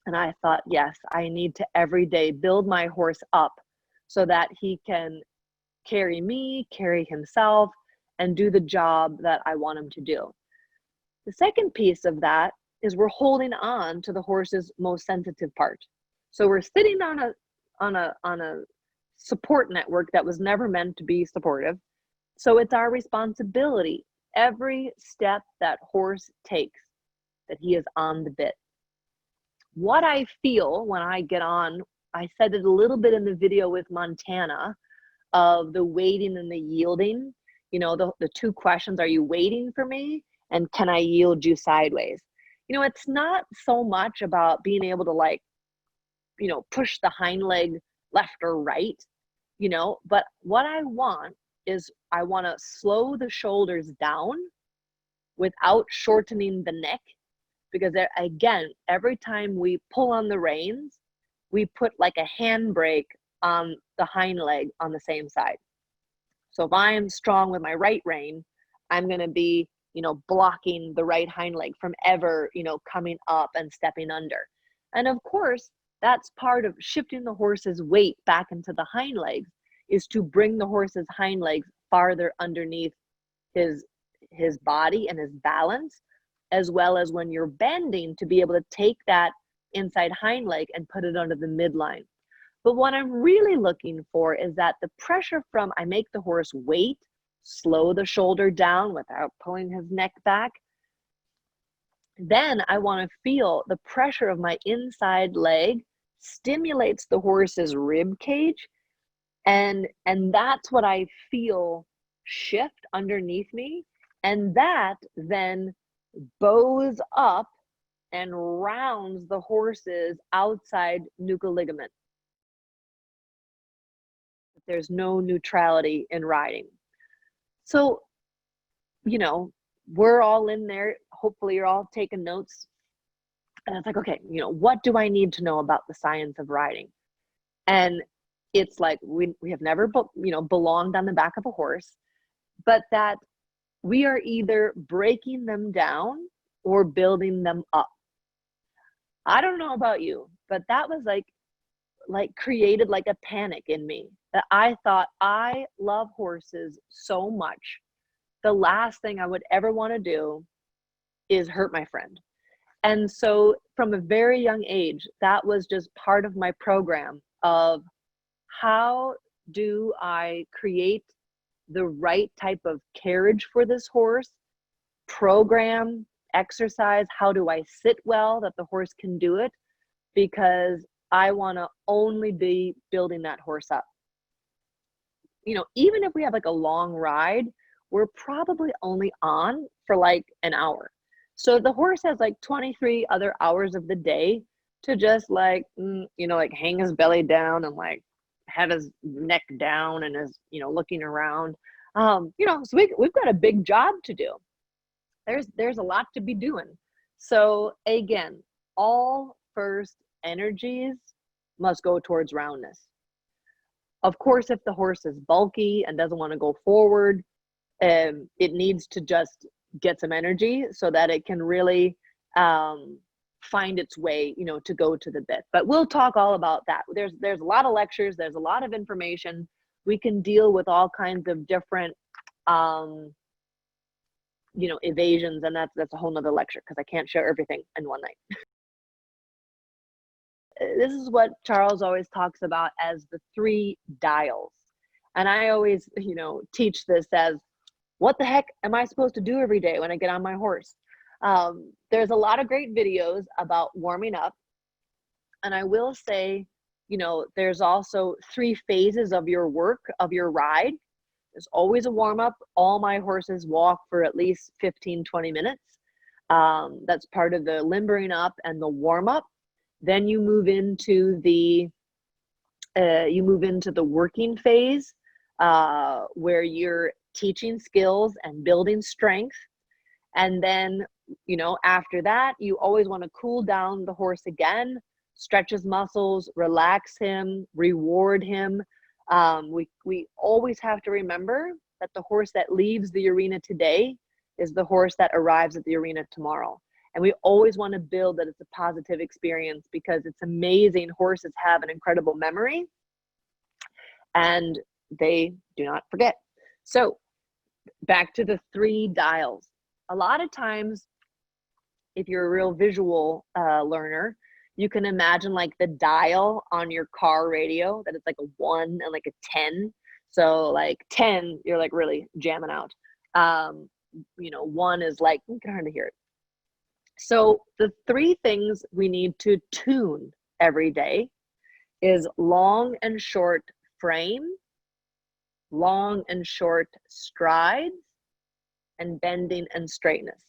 And I thought, yes, I need to every day build my horse up so that he can carry me, carry himself, and do the job that I want him to do. The second piece of that is we're holding on to the horse's most sensitive part. So we're sitting on a support network that was never meant to be supportive. So it's our responsibility every step that horse takes that he is on the bit. What I feel when I get on, I said it a little bit in the video with Montana, of the waiting and the yielding. You know, the two questions, are you waiting for me? And can I yield you sideways? You know, it's not so much about being able to, like, you know, push the hind leg left or right, you know, but what I want is I want to slow the shoulders down without shortening the neck. Because again, every time we pull on the reins, we put like a handbrake on the hind leg on the same side. So if I am strong with my right rein, I'm going to be, you know, blocking the right hind leg from ever, you know, coming up and stepping under. And of course, that's part of shifting the horse's weight back into the hind legs, is to bring the horse's hind legs farther underneath his body and his balance, as well as when you're bending to be able to take that inside hind leg and put it under the midline. But what I'm really looking for is that the pressure from, I make the horse wait, slow the shoulder down without pulling his neck back. Then I want to feel the pressure of my inside leg stimulates the horse's rib cage. And that's what I feel shift underneath me. And that then bows up and rounds the horse's outside nuchal ligament. There's no neutrality in riding. So, you know, we're all in there. Hopefully you're all taking notes. And it's like, okay, you know, what do I need to know about the science of riding? And it's like, we have never, you know, belonged on the back of a horse, but that we are either breaking them down or building them up. I don't know about you, but that was like created like a panic in me, that I thought, I love horses so much. The last thing I would ever want to do is hurt my friend. And so from a very young age, that was just part of my program of how do I create the right type of carriage for this horse, program, exercise, how do I sit well that the horse can do it, because I want to only be building that horse up. You know, even if we have like a long ride, we're probably only on for like an hour. So the horse has like 23 other hours of the day to just like, you know, like hang his belly down and like have his neck down and is, you know, looking around. You know, so we've got a big job to do. There's a lot to be doing. So again, all first energies must go towards roundness. Of course, if the horse is bulky and doesn't want to go forward, it needs to just get some energy so that it can really find its way, you know, to go to the bit. But we'll talk all about that. There's a lot of lectures, there's a lot of information. We can deal with all kinds of different you know, evasions, and that's a whole nother lecture because I can't share everything in one night. This is what Charles always talks about as the 3 dials. And I always, you know, teach this as, what the heck am I supposed to do every day when I get on my horse? There's a lot of great videos about warming up. And I will say, you know, there's also 3 phases of your work, of your ride. There's always a warm up. All my horses walk for at least 15, 20 minutes. That's part of the limbering up and the warm up. Then you move into the working phase, where you're teaching skills and building strength. And then, you know, after that, you always want to cool down the horse again, stretch his muscles, relax him, reward him. We always have to remember that the horse that leaves the arena today is the horse that arrives at the arena tomorrow. And we always want to build that it's a positive experience, because it's amazing. Horses have an incredible memory and they do not forget. So back to the 3 dials. A lot of times, if you're a real visual learner, you can imagine like the dial on your car radio, that it's like a 1 and like a 10. So like 10, you're like really jamming out. 1 is like, you can hardly hear it. So the 3 things we need to tune every day is long and short frame, long and short strides, and bending and straightness.